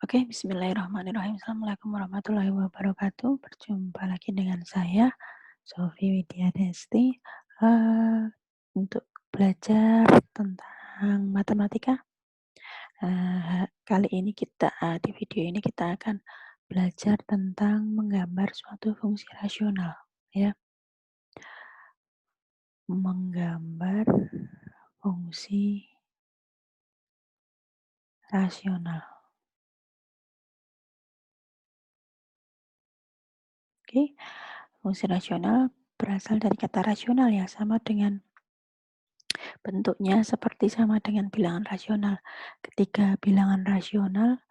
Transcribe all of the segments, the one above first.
Oke, bismillahirrahmanirrahim. Assalamualaikum warahmatullahi wabarakatuh. Berjumpa lagi dengan saya, Sofi Widya Desti, untuk belajar tentang matematika. Kali ini di video ini kita akan belajar tentang menggambar suatu fungsi rasional, ya. Menggambar fungsi rasional. Oke, fungsi rasional berasal dari kata rasional ya, sama dengan bentuknya seperti sama dengan bilangan rasional. Ketika bilangan rasional,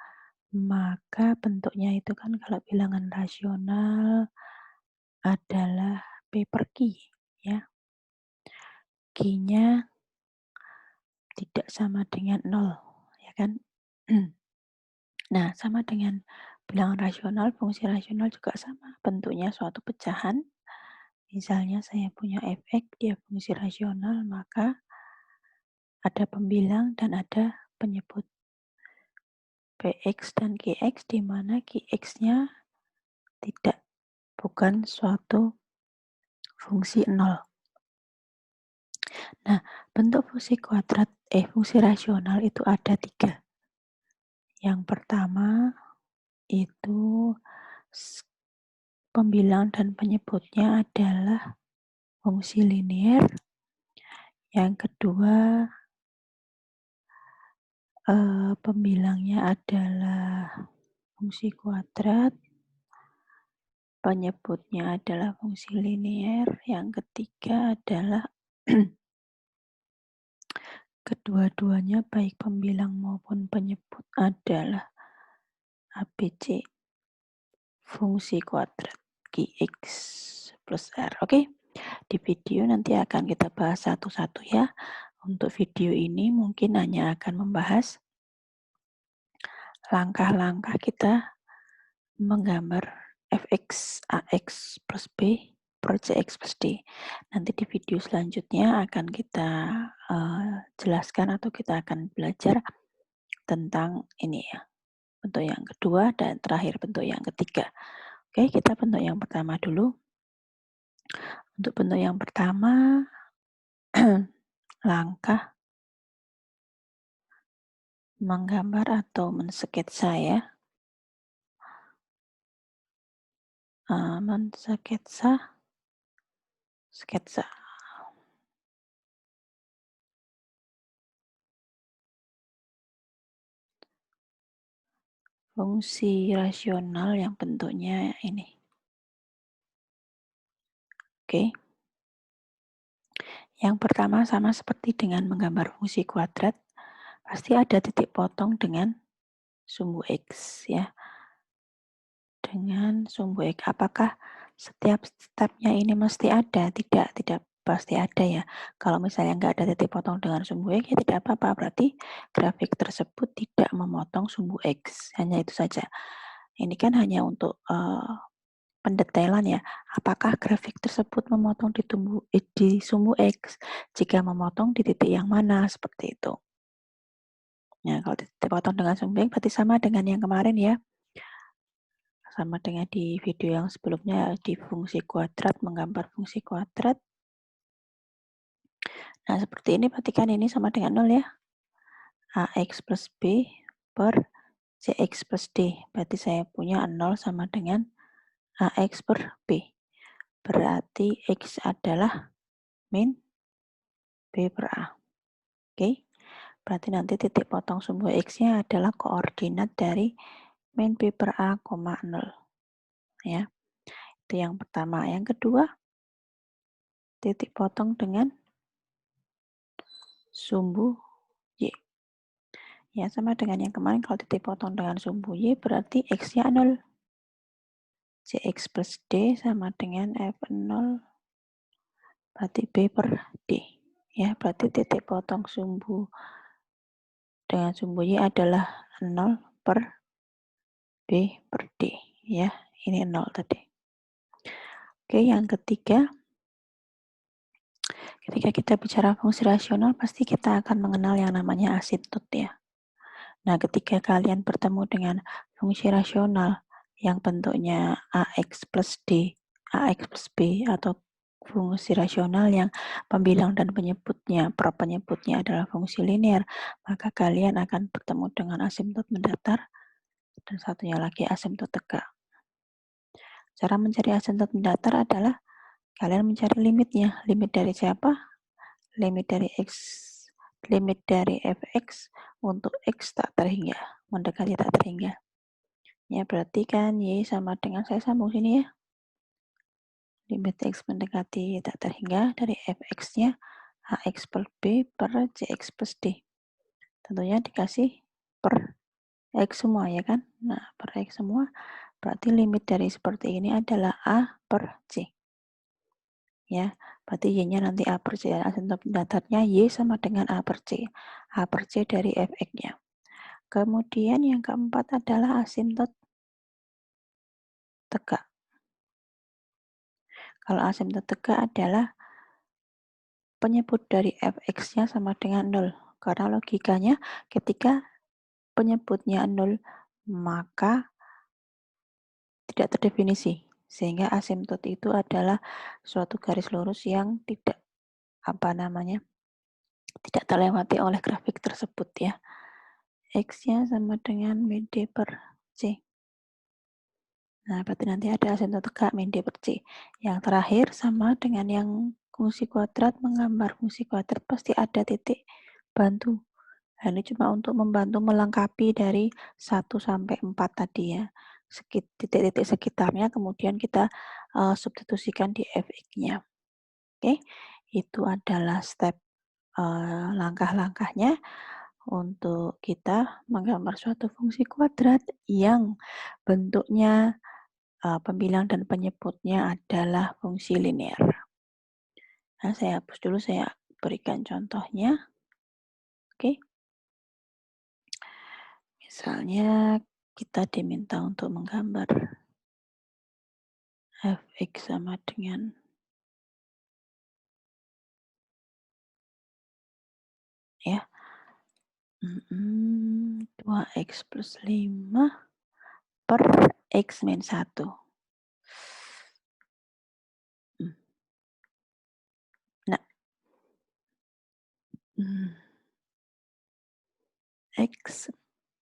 maka bentuknya itu kan kalau bilangan rasional adalah P per Q, ya. Q-nya tidak sama dengan 0, ya kan? Nah, sama dengan bilangan rasional, fungsi rasional juga sama. Bentuknya suatu pecahan. Misalnya saya punya f(x), dia fungsi rasional, maka ada pembilang dan ada penyebut. Px dan Qx, di mana Qx-nya bukan suatu fungsi 0. Nah, bentuk fungsi rasional itu ada 3. Yang pertama itu pembilang dan penyebutnya adalah fungsi linier. Yang kedua, pembilangnya adalah fungsi kuadrat. Penyebutnya adalah fungsi linier. Yang ketiga adalah kedua-duanya baik pembilang maupun penyebut adalah ABC fungsi kuadrat Qx plus R. Oke, di video nanti akan kita bahas satu-satu ya. Untuk video ini mungkin hanya akan membahas langkah-langkah kita menggambar fx, ax plus b per cx plus d. Nanti di video selanjutnya akan kita jelaskan atau kita akan belajar tentang ini ya, bentuk yang kedua dan terakhir bentuk yang ketiga. Oke, kita bentuk yang pertama dulu. Untuk bentuk yang pertama, langkah menggambar atau mensketsa ya. Sketsa. Fungsi rasional yang bentuknya ini. Oke. Yang pertama sama seperti dengan menggambar fungsi kuadrat, pasti ada titik potong dengan sumbu X ya. Dengan sumbu X. Apakah setiap stepnya ini mesti ada? Tidak pasti ada ya. Kalau misalnya nggak ada titik potong dengan sumbu X, ya tidak apa-apa. Berarti grafik tersebut tidak memotong sumbu X. Hanya itu saja. Ini kan hanya untuk pendetailan ya. Apakah grafik tersebut memotong di sumbu X? Jika memotong di titik yang mana? Seperti itu. Nah, kalau titik potong dengan sumbu X berarti sama dengan yang kemarin ya. Sama dengan di video yang sebelumnya di fungsi kuadrat, menggambar fungsi kuadrat. Nah, seperti ini berarti kan ini sama dengan 0 ya. Ax plus B per Cx plus D. Berarti saya punya 0 sama dengan Ax per B. Berarti X adalah min B per A. Oke. Berarti nanti titik potong sumbu X-nya adalah koordinat dari min B per A, 0. Ya. Itu yang pertama. Yang kedua, titik potong dengan sumbu Y. Ya, sama dengan yang kemarin, kalau titik potong dengan sumbu Y berarti X-nya 0. Cx plus D sama dengan F0 berarti B per D. Ya, berarti titik potong sumbu dengan sumbu Y adalah 0 per B per D. Ya, ini 0 tadi. Oke, yang ketiga, ketika kita bicara fungsi rasional, pasti kita akan mengenal yang namanya asintut ya. Nah, ketika kalian bertemu dengan fungsi rasional yang bentuknya AX plus D, AX plus B, atau fungsi rasional yang pembilang dan penyebutnya, penyebutnya adalah fungsi linear, maka kalian akan bertemu dengan asimtot mendatar dan satunya lagi asimtot tegak. Cara mencari asimtot mendatar adalah kalian mencari limitnya. Limit dari siapa? Limit dari X, limit dari fx untuk X tak terhingga, mendekati tak terhingga. Ya, berarti kan Y sama dengan, saya sambung sini ya. Limit X mendekati tak terhingga dari fx-nya AX per B per CX plus D. Tentunya dikasih per X semua ya kan. Nah, per X semua berarti limit dari seperti ini adalah A per C. Ya, berarti Y-nya nanti A per C. Asimtot datarnya Y sama dengan A per C. A per C dari fx-nya. Kemudian yang keempat adalah asimtot tegak. Kalau asimtot tegak adalah penyebut dari fx-nya sama dengan 0. Karena logikanya ketika penyebutnya 0, maka tidak terdefinisi. Sehingga asimtot itu adalah suatu garis lurus yang tidak tidak terlewati oleh grafik tersebut ya. X-nya sama dengan min D per C. Nah, berarti nanti ada asimtot tegak min D per C. Yang terakhir sama dengan yang fungsi kuadrat, menggambar fungsi kuadrat pasti ada titik bantu. Nah, ini cuma untuk membantu melengkapi dari 1 sampai 4 tadi ya. Titik-titik sekitarnya kemudian kita substitusikan di fx-nya. Oke, itu adalah step langkah-langkahnya untuk kita menggambar suatu fungsi kuadrat yang bentuknya pembilang dan penyebutnya adalah fungsi linear. Nah, saya hapus dulu, saya berikan contohnya. Oke. Misalnya kita diminta untuk menggambar fx sama dengan ya 2x plus 5 per x min 1. Nah, x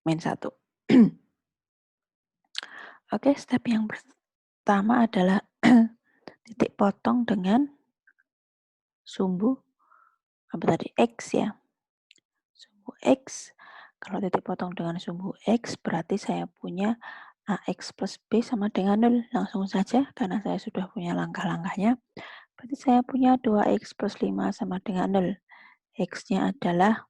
min 1. Oke, step yang pertama adalah titik potong dengan sumbu X ya. Sumbu X. Kalau titik potong dengan sumbu X berarti saya punya AX plus B sama dengan 0. Langsung saja karena saya sudah punya langkah-langkahnya. Berarti saya punya 2X plus 5 sama dengan 0. X-nya adalah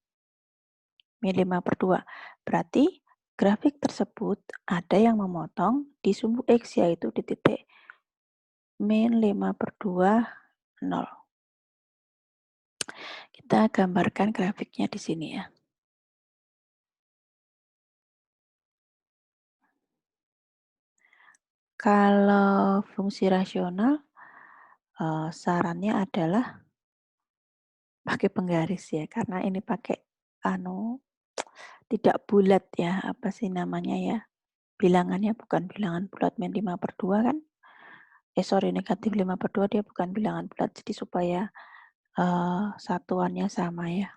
min 5 per 2. Berarti grafik tersebut ada yang memotong di sumbu X yaitu di titik min 5 per 2, 0. Kita gambarkan grafiknya di sini ya. Kalau fungsi rasional, sarannya adalah pakai penggaris ya, karena ini pakai tidak bulat ya, apa sih namanya ya, bilangannya bukan bilangan bulat min 5 per 2 kan, negatif 5 per 2 dia bukan bilangan bulat, jadi supaya satuannya sama ya.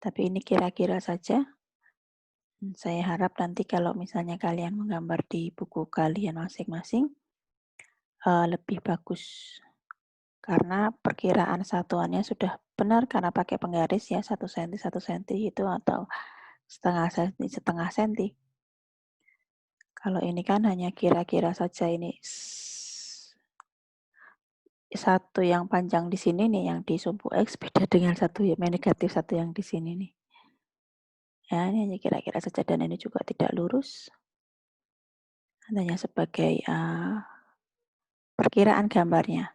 Tapi ini kira-kira saja. Saya harap nanti kalau misalnya kalian menggambar di buku kalian masing-masing, lebih bagus. Karena perkiraan satuannya sudah benar karena pakai penggaris ya, 1 cm 1 cm itu atau setengah senti. Kalau ini kan hanya kira-kira saja ini satu yang panjang di sini nih, yang di sumbu X beda dengan satu yang negatif satu yang di sini nih. Ya, ini hanya kira-kira saja dan ini juga tidak lurus. Hanya sebagai perkiraan gambarnya.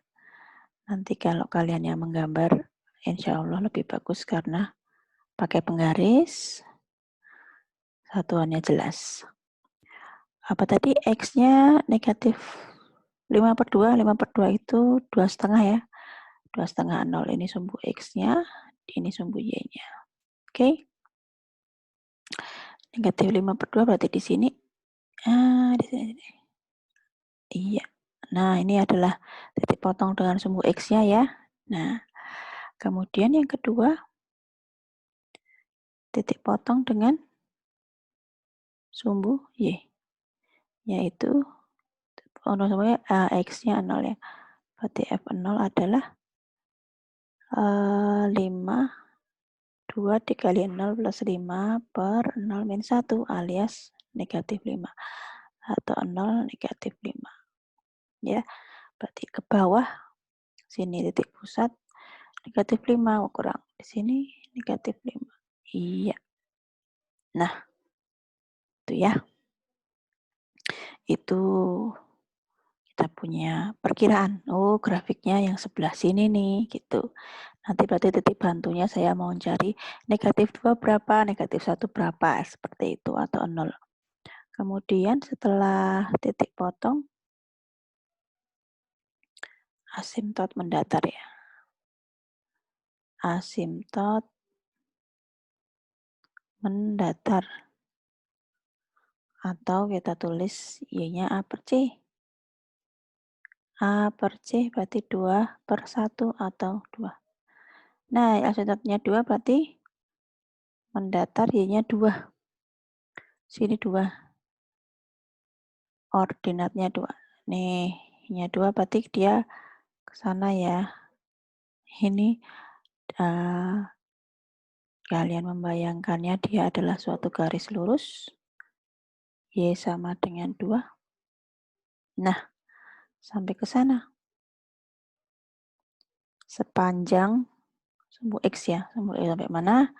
Nanti kalau kalian yang menggambar, insya Allah lebih bagus karena pakai penggaris, satuannya jelas. Apa tadi X-nya negatif 5 per 2, 5 per 2 itu 2,5 ya. 2,5 0, ini sumbu X-nya, ini sumbu Y-nya. Oke. Negatif 5 per 2 berarti di sini, di sini. Iya. Nah, ini adalah titik potong dengan sumbu X-nya ya. Nah, kemudian yang kedua, titik potong dengan sumbu Y, yaitu sumbunya X-nya 0 ya. Berarti F0 adalah 5, 2 dikali 0 plus 5 per 0 min 1 alias negatif 5. Atau 0 negatif 5. Ya, berarti ke bawah, sini titik pusat, negatif 5 kurang. Di sini negatif 5. Iya. Nah, itu ya. Itu kita punya perkiraan. Oh, grafiknya yang sebelah sini nih, gitu. Nanti berarti titik bantunya saya mau cari negatif 2 berapa, negatif 1 berapa, seperti itu, atau 0. Kemudian setelah titik potong, asimtot mendatar ya. Asimtot mendatar. Atau kita tulis Y-nya A per C. A per C berarti 2 per 1 atau 2. Nah, asimtotnya 2 berarti mendatar Y-nya 2. Sini 2. Ordinatnya 2. Nih, Y-nya 2 berarti dia ke sana ya. Ini kalian membayangkannya dia adalah suatu garis lurus. Y sama dengan 2. Nah, sampai ke sana. Sepanjang sumbu X ya. Sumbu X sampai mana,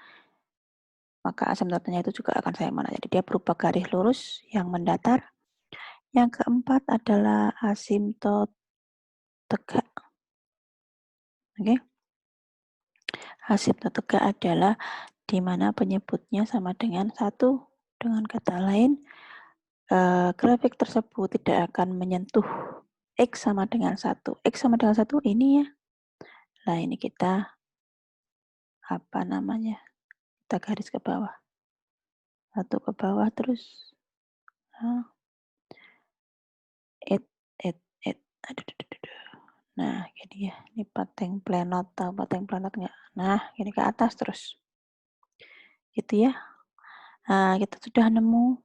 maka asimtotnya itu juga akan saya mana. Jadi dia berupa garis lurus yang mendatar. Yang keempat adalah asimtot tegak. Oke. Asimtot tegak adalah di mana penyebutnya sama dengan 1. Dengan kata lain, grafik tersebut tidak akan menyentuh X sama dengan 1. X sama dengan 1 ini ya. Nah, ini kita kita garis ke bawah. 1 ke bawah terus. Nah, gini ya. Ini pateng plenot, tahu pateng plenot nggak? Nah, ini ke atas terus. Gitu ya. Nah, kita sudah nemu.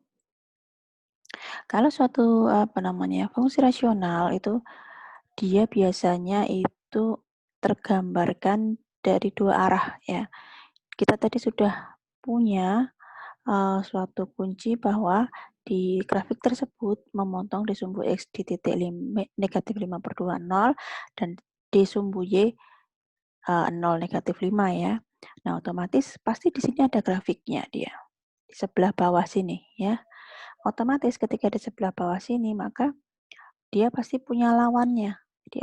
Kalau suatu fungsi rasional itu dia biasanya itu tergambarkan dari 2 arah ya. Kita tadi sudah punya suatu kunci bahwa di grafik tersebut memotong di sumbu X di titik negatif 5 per 2, 0, dan di sumbu Y 0, negatif 5 ya. Nah, otomatis pasti di sini ada grafiknya dia. Di sebelah bawah sini ya. Otomatis ketika di sebelah bawah sini, maka dia pasti punya lawannya. Jadi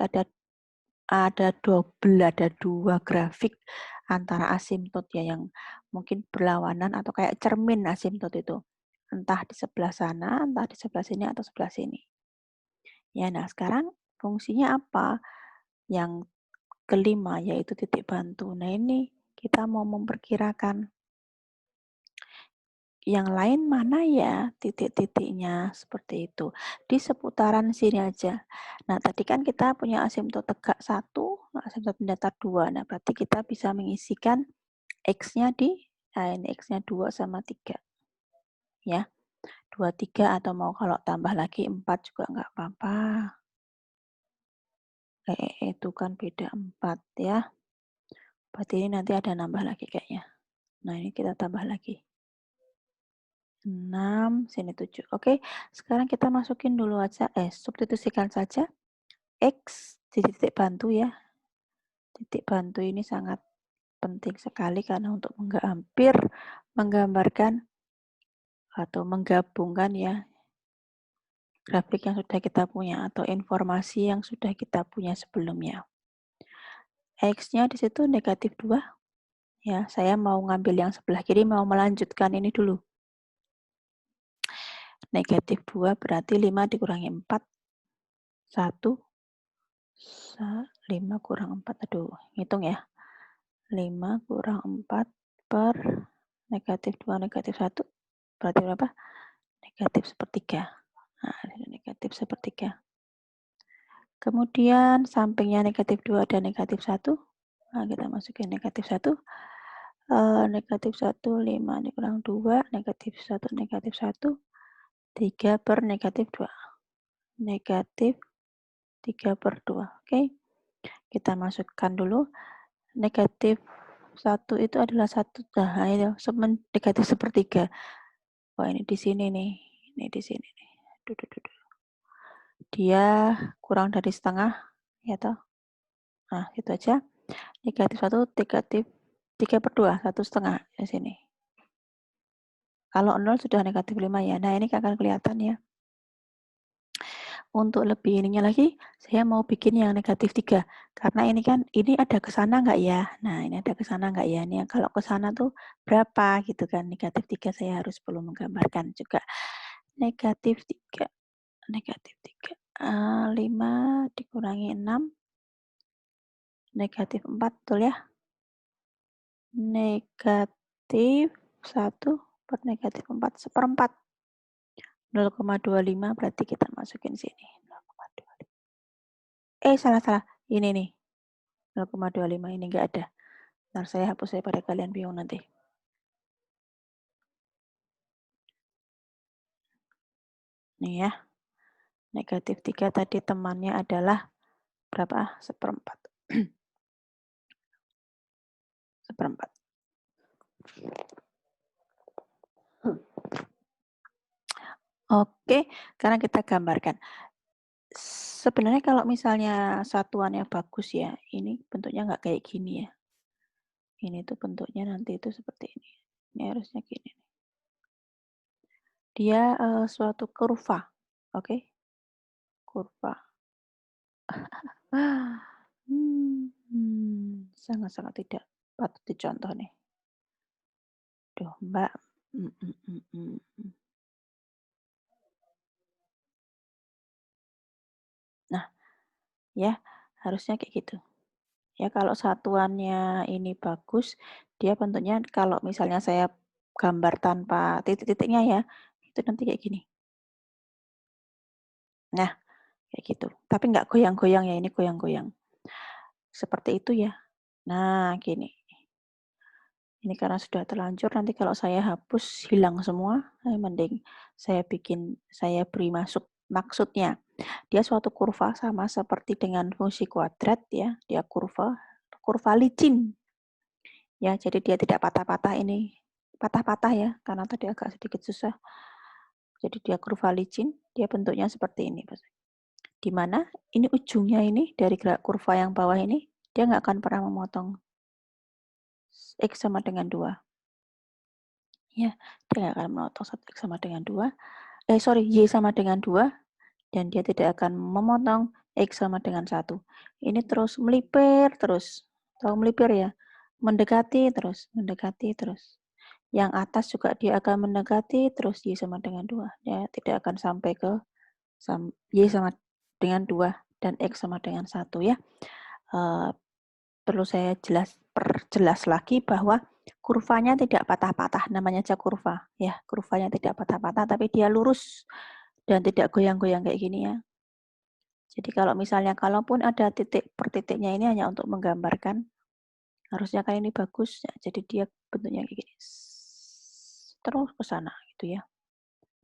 ada double, ada 2 grafik antara asimtot ya yang mungkin berlawanan atau kayak cermin asimtot itu. Entah di sebelah sana, entah di sebelah sini atau sebelah sini. Ya, nah sekarang fungsinya apa? Yang kelima yaitu titik bantu. Nah, ini kita mau memperkirakan yang lain mana ya titik-titiknya, seperti itu. Di seputaran sini aja. Nah, tadi kan kita punya asimtot tegak 1, asimtot mendatar 2. Nah, berarti kita bisa mengisikan X-nya ini X-nya 2 sama 3. Ya, 2, 3 atau mau kalau tambah lagi 4 juga nggak apa-apa. Itu kan beda 4 ya. Berarti ini nanti ada nambah lagi kayaknya. Nah, ini kita tambah lagi. 6, sini 7. Oke, sekarang kita masukin dulu aja, substitusikan saja X di titik bantu ya. Titik bantu ini sangat penting sekali karena untuk hampir menggambarkan atau menggabungkan ya grafik yang sudah kita punya atau informasi yang sudah kita punya sebelumnya. X-nya di situ negatif 2. Ya, saya mau ngambil yang sebelah kiri, mau melanjutkan ini dulu. Negatif 2 berarti 5 dikurangi 4. 1. 5 kurang 4. Aduh, hitung ya. 5 kurang 4 per negatif 2, negatif 1, berarti berapa? Negatif sepertiga. Nah, negatif sepertiga. Kemudian sampingnya negatif 2 dan negatif 1. Nah, kita masukin negatif 1. Negatif 1, 5 dikurang 2, negatif 1, negatif 1, 3 per negatif 2. Negatif 3 per 2. Oke, kita masukkan dulu. Negatif 1 itu adalah 1, nah itu negatif sepertiga. Wah, ini di sini nih. Ini di sini nih. Duh, duh, duh, duh. Dia kurang dari setengah, ya toh. Nah, itu aja. Negatif 1, negatif 3 per 2, 1,5 di sini. Kalau 0 sudah negatif 5 ya. Nah, ini akan kelihatan ya. Untuk lebih ininya lagi, saya mau bikin yang negatif 3. Karena ini kan, ini ada ke sana nggak ya? Nah, ini ada ke sana nggak ya? Ini kalau ke sana tuh berapa gitu kan? Negatif 3 saya harus perlu menggambarkan juga. Negatif 3. Negatif 3. 5 dikurangi 6. Negatif 4, betul ya? Negatif 1 per negatif 4, seperempat. 0,25 berarti kita masukin sini. 0,25. Salah. Ini nih. 0,25 ini enggak ada. Ntar saya hapus daripada kalian bingung nanti. Nih ya. Negatif 3 tadi temannya adalah berapa? Seperempat. Seperempat. Oke, karena kita gambarkan. Sebenarnya kalau misalnya satuannya bagus ya, ini bentuknya nggak kayak gini ya. Ini tuh bentuknya nanti itu seperti ini. Ini harusnya gini. Dia suatu kurva. Oke. Kurva. Sangat-sangat tidak patut dicontoh nih. Duh, Mbak. Nah, ya, harusnya kayak gitu. Ya, kalau satuannya ini bagus, dia bentuknya kalau misalnya saya gambar tanpa titik-titiknya ya, itu nanti kayak gini. Nah, kayak gitu. Tapi nggak goyang-goyang ya, ini goyang-goyang. Seperti itu ya. Nah, gini. Ini karena sudah terlanjur, nanti kalau saya hapus hilang semua, mending saya beri maksudnya. Dia suatu kurva sama seperti dengan fungsi kuadrat ya, dia kurva licin. Ya, jadi dia tidak patah-patah ini. Patah-patah ya, karena tadi agak sedikit susah. Jadi dia kurva licin, dia bentuknya seperti ini. Di mana ini ujungnya ini dari gerak kurva yang bawah ini, dia nggak akan pernah memotong X sama dengan 2. Ya, dia nggak akan memotong X sama dengan 2. Y sama dengan 2, dan dia tidak akan memotong X sama dengan 1. Ini terus melipir terus. Tahu melipir ya? Mendekati terus. Yang atas juga dia akan mendekati terus Y sama dengan 2. Dia tidak akan sampai ke Y sama dengan 2 dan X sama dengan 1 ya. Perlu saya perjelas lagi bahwa kurvanya tidak patah-patah, namanya aja kurva ya. Kurvanya tidak patah-patah tapi dia lurus dan tidak goyang-goyang kayak gini ya. Jadi kalau misalnya kalaupun ada titik per titiknya ini hanya untuk menggambarkan, harusnya kan ini bagus ya. Jadi dia bentuknya kayak gini. Terus ke sana gitu ya.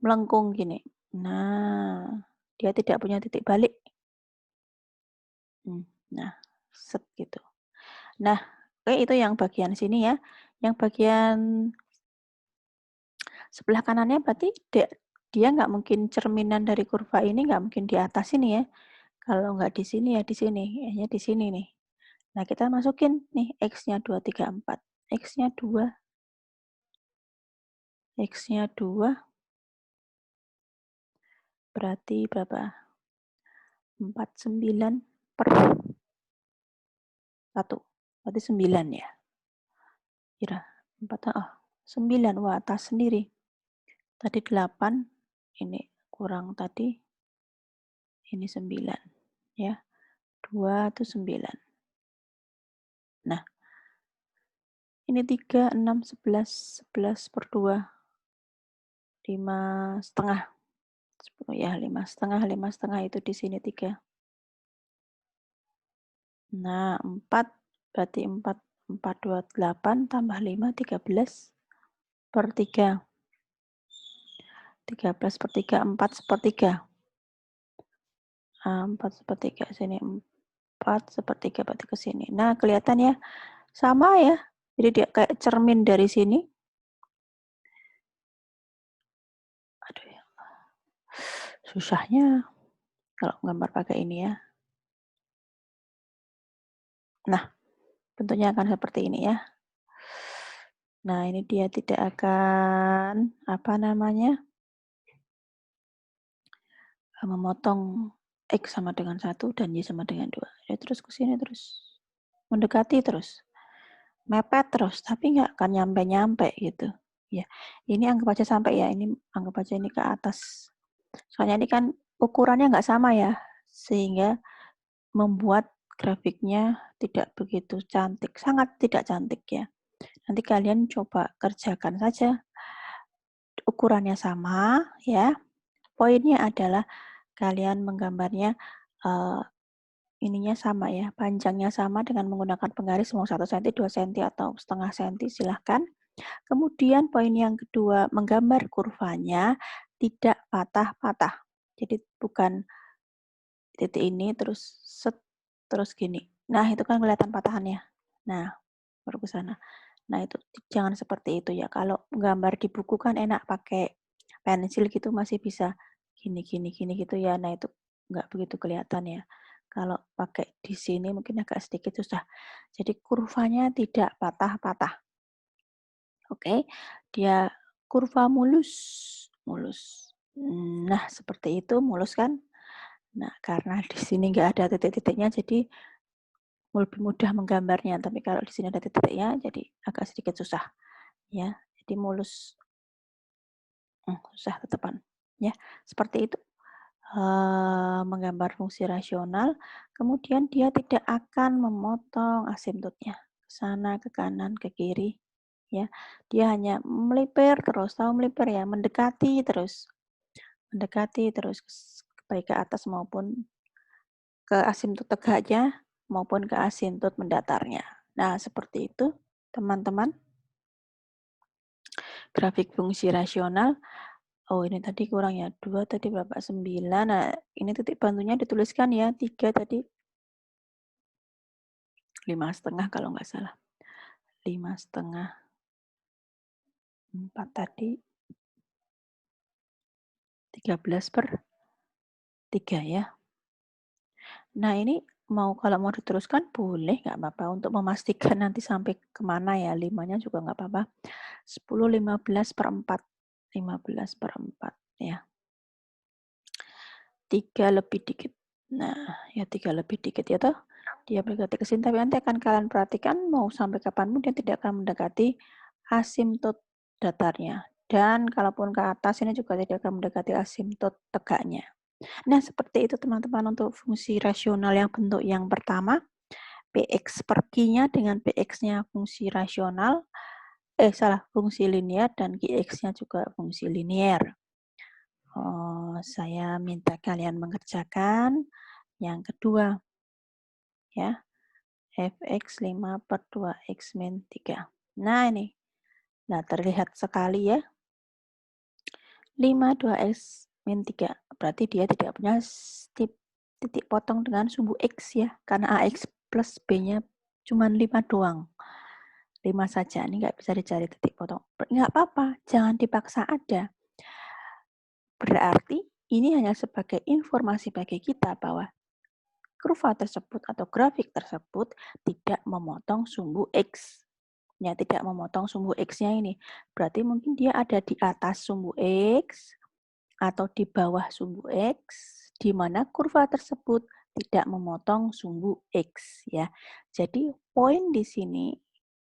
Melengkung gini. Nah, dia tidak punya titik balik. Nah, set gitu. Nah, oke, itu yang bagian sini ya. Yang bagian sebelah kanannya berarti dia nggak mungkin cerminan dari kurva ini, nggak mungkin di atas ini ya. Kalau nggak di sini ya di sini, hanya di sini nih. Nah, kita masukin nih X-nya 2, 3, 4. X-nya 2. X-nya 2. Berarti berapa? 49 per 1. Berarti 9 ya. Kira 9. Wah, atas sendiri. Tadi 8. Ini kurang tadi. Ini 9. Ya. 2 itu 9. Nah, Ini 3, 6, 11, 11/2, 5,5. 10 ya, 5,5 itu di sini 3. Nah, 4 berarti 4 2 8 tambah 5 13/3. 13/3, 4/3. 4/3 sini, 4/3 berarti ke sini. Nah, kelihatan ya, sama ya. Jadi dia kayak cermin dari sini. Aduh ya, susahnya kalau gambar pakai ini ya. Nah, bentuknya akan seperti ini ya. Nah, ini dia tidak akan, apa namanya, memotong X sama dengan 1 dan Y sama dengan 2. Ya, terus ke sini terus. Mendekati terus. Mepet terus, tapi nggak akan nyampe-nyampe gitu. Ya, ini anggap aja sampai ya, ini anggap aja ini ke atas. Soalnya ini kan ukurannya nggak sama ya, sehingga membuat grafiknya tidak begitu cantik, sangat tidak cantik ya. Nanti kalian coba kerjakan saja, ukurannya sama ya. Poinnya adalah kalian menggambarnya ininya sama ya, panjangnya sama dengan menggunakan penggaris mau 1 cm, 2 cm atau setengah cm silahkan. Kemudian poin yang kedua, menggambar kurvanya tidak patah-patah. Jadi bukan titik ini terus set, terus gini. Nah, itu kan kelihatan patahannya. Nah, baru ke sana. Nah, itu jangan seperti itu ya. Kalau gambar di buku kan enak pakai pensil gitu masih bisa gini gini gini gitu ya. Nah, itu nggak begitu kelihatan ya. Kalau pakai di sini mungkin agak sedikit susah. Jadi kurvanya tidak patah-patah. Oke, dia kurva mulus, mulus. Nah, seperti itu mulus kan? Nah, karena di sini nggak ada titik-titiknya, jadi lebih mudah menggambarnya. Tapi kalau di sini ada titik-titiknya, jadi agak sedikit susah, ya. Jadi mulus, susah tetepan, ya. Seperti itu menggambar fungsi rasional. Kemudian dia tidak akan memotong asimptotnya ke sana, ke kanan, ke kiri, ya. Dia hanya melipir terus, tahu melipir ya, mendekati terus baik ke atas maupun ke asimptot tegaknya maupun ke asimptot mendatarnya. Nah, seperti itu teman-teman. Grafik fungsi rasional. Oh, ini tadi kurang ya. 2 tadi berapa? 9. Nah, ini titik bantunya dituliskan ya. 3 tadi 5,5 kalau nggak salah. 5,5. 4 tadi 13/3 ya. Nah, ini kalau mau diteruskan boleh, nggak apa-apa. Untuk memastikan nanti sampai kemana ya, 5-nya juga nggak apa-apa. 10, 15/4. 15/4 ya. 3 lebih dikit. Nah, ya 3 lebih dikit ya toh. Dia mendekati ke sini, tapi nanti akan kalian perhatikan mau sampai kapanpun dia tidak akan mendekati asimptot datarnya. Dan kalaupun ke atas ini juga tidak akan mendekati asimptot tegaknya. Nah, seperti itu teman-teman untuk fungsi rasional yang bentuk yang pertama. Px perginya dengan px-nya fungsi rasional. Fungsi linear dan gx-nya juga fungsi linear. Saya minta kalian mengerjakan yang kedua ya, fx 5/2x min 3. Nah ini, nah terlihat sekali ya, 5 2x min 3, berarti dia tidak punya titik potong dengan sumbu x ya, karena ax plus b-nya cuma 5 doang. 5 saja, ini nggak bisa dicari titik potong. Nggak apa-apa, jangan dipaksa ada. Berarti ini hanya sebagai informasi bagi kita bahwa kurva tersebut atau grafik tersebut tidak memotong sumbu X. Ya, tidak memotong sumbu X-nya ini. Berarti mungkin dia ada di atas sumbu X atau di bawah sumbu X, di mana kurva tersebut tidak memotong sumbu X. Ya. Jadi poin di sini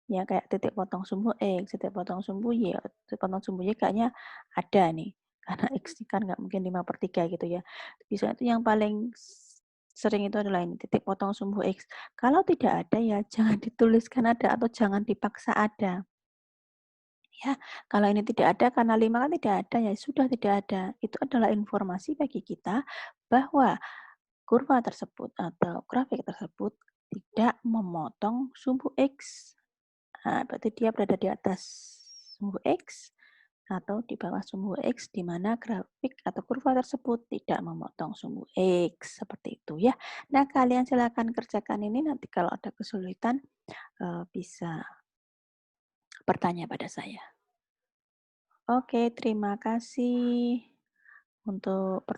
ya kayak titik potong sumbu X, titik potong sumbu Y, titik potong sumbu Y kayaknya ada nih. Karena X kan nggak mungkin 5/3 gitu ya. Bisa itu yang paling sering itu adalah ini, titik potong sumbu X. Kalau tidak ada ya jangan dituliskan ada atau jangan dipaksa ada. Ya, kalau ini tidak ada karena 5 kan tidak ada, ya sudah tidak ada. Itu adalah informasi bagi kita bahwa kurva tersebut atau grafik tersebut tidak memotong sumbu X. Nah, berarti dia berada di atas sumbu X atau di bawah sumbu X, di mana grafik atau kurva tersebut tidak memotong sumbu X. Seperti itu ya. Nah, kalian silakan kerjakan ini, nanti kalau ada kesulitan bisa bertanya pada saya. Oke, terima kasih untuk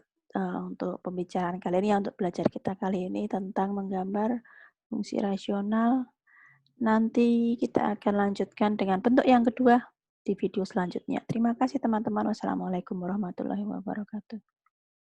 untuk pembicaraan kali ini ya, untuk belajar kita kali ini tentang menggambar fungsi rasional. Nanti kita akan lanjutkan dengan bentuk yang kedua di video selanjutnya. Terima kasih teman-teman. Wassalamualaikum warahmatullahi wabarakatuh.